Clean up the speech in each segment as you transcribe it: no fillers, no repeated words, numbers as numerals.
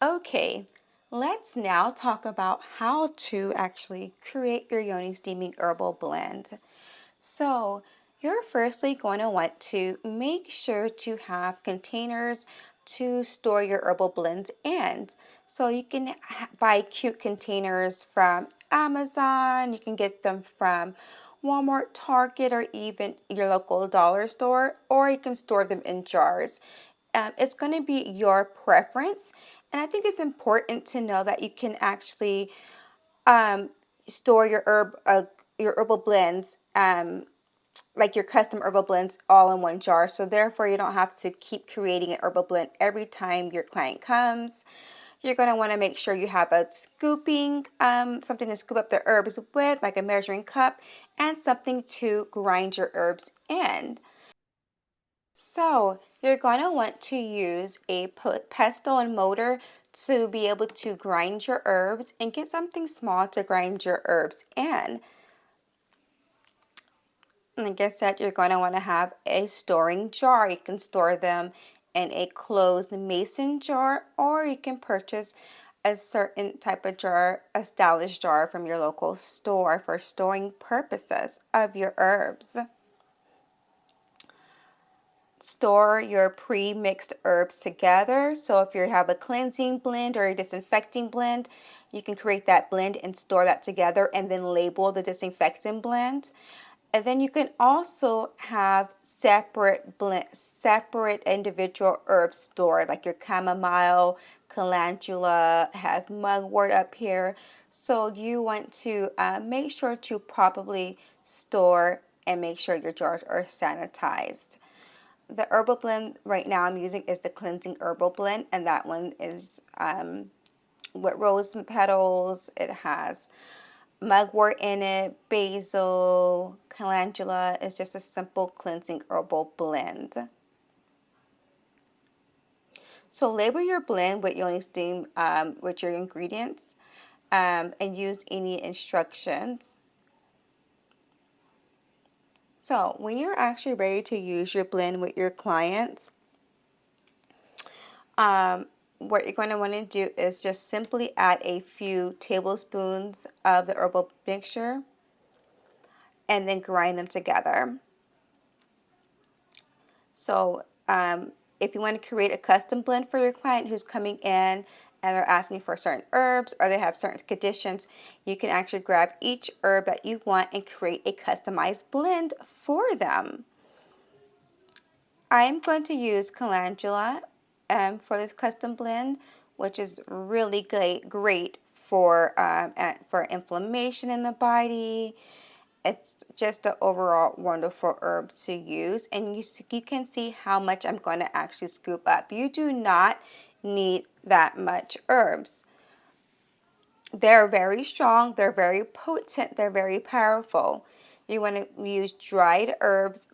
Okay, let's now talk about how to actually create your Yoni Steaming Herbal Blend. So, you're firstly going to want to make sure to have containers to store your herbal blends in. So you can buy cute containers from Amazon, you can get them from Walmart, Target, or even your local dollar store, or you can store them in jars. It's going to be your preference, and I think it's important to know that you can actually um, store your herbal blends, like your custom herbal blends, all in one jar. So therefore, you don't have to keep creating an herbal blend every time your client comes. You're going to want to make sure you have a scooping, something to scoop up the herbs with, like a measuring cup, and something to grind your herbs in. So you're going to want to use a pestle and mortar to be able to grind your herbs, and get something small to grind your herbs in. And like I said, you're going to want to have a storing jar. You can store them in a closed mason jar, or you can purchase a certain type of jar, a stylish jar from your local store for storing purposes of your herbs. Store your pre-mixed herbs together. So if you have a cleansing blend or a disinfecting blend, you can create that blend and store that together and then label the disinfectant blend. And then you can also have separate individual herbs stored, like your chamomile, calendula, have mugwort up here. So you want to make sure to properly store and make sure your jars are sanitized. The herbal blend right now I'm using is the cleansing herbal blend, and that one is with rose petals. It has mugwort in it, basil, calendula. It's just a simple cleansing herbal blend. So label your blend with Yoni Steam with your ingredients, and use any instructions. So when you're actually ready to use your blend with your clients, what you're going to want to do is just simply add a few tablespoons of the herbal mixture and then grind them together. So if you want to create a custom blend for your client who's coming in and they're asking for certain herbs or they have certain conditions, you can actually grab each herb that you want and create a customized blend for them. I am going to use calendula for this custom blend, which is really great for inflammation in the body. It's just an overall wonderful herb to use, and you can see how much I'm going to actually scoop up. You do not need that much herbs. They're very strong, they're very potent, they're very powerful. You want to use dried herbs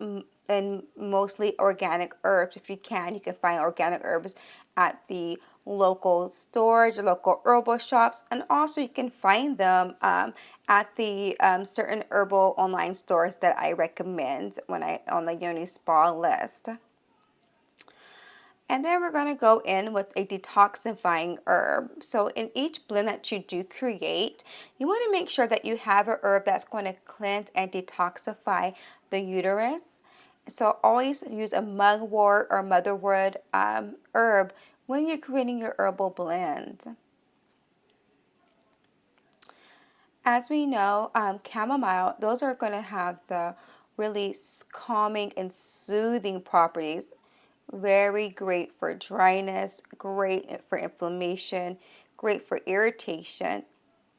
and mostly organic herbs. If you can find organic herbs at the local stores, your local herbal shops, and also you can find them at the certain herbal online stores that I recommend when on the Yoni Spa list. And then we're going to go in with a detoxifying herb. So in each blend that you do create, you want to make sure that you have a herb that's going to cleanse and detoxify the uterus. So always use a mugwort or motherwood herb when you're creating your herbal blend. As we know, chamomile, those are going to have the really calming and soothing properties. Very great for dryness, great for inflammation, great for irritation,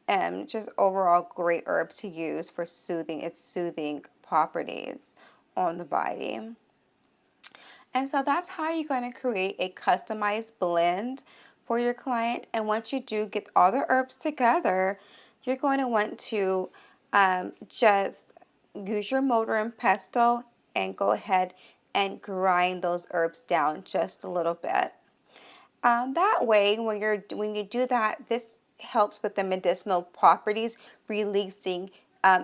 and just overall great herb to use for its soothing properties on the body. And so that's how you're going to create a customized blend for your client. And once you do get all the herbs together, you're going to want to just use your mortar and pestle and go ahead and grind those herbs down just a little bit. That way, when you do that, this helps with the medicinal properties, releasing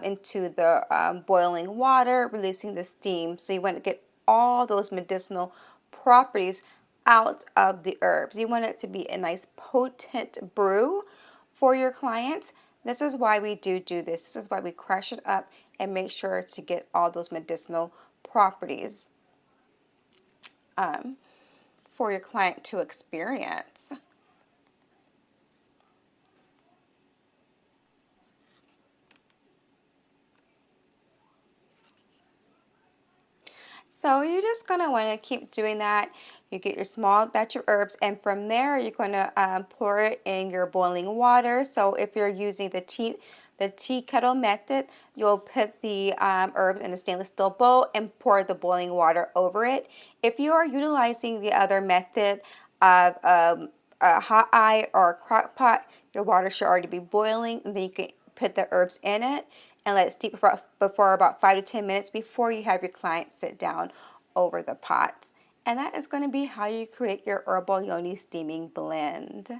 into the boiling water, releasing the steam. So you want to get all those medicinal properties out of the herbs. You want it to be a nice potent brew for your clients. This is why we do this. This is why we crush it up and make sure to get all those medicinal properties for your client to experience. So you're just going to want to keep doing that. You get your small batch of herbs, and from there you're going to pour it in your boiling water. So if you're using the tea kettle method, you'll put the herbs in a stainless steel bowl and pour the boiling water over it. If you are utilizing the other method of a hot eye or a crock pot, your water should already be boiling, and then you can put the herbs in it and let it steep for about 5 to 10 minutes before you have your client sit down over the pot. And that is going to be how you create your herbal yoni steaming blend.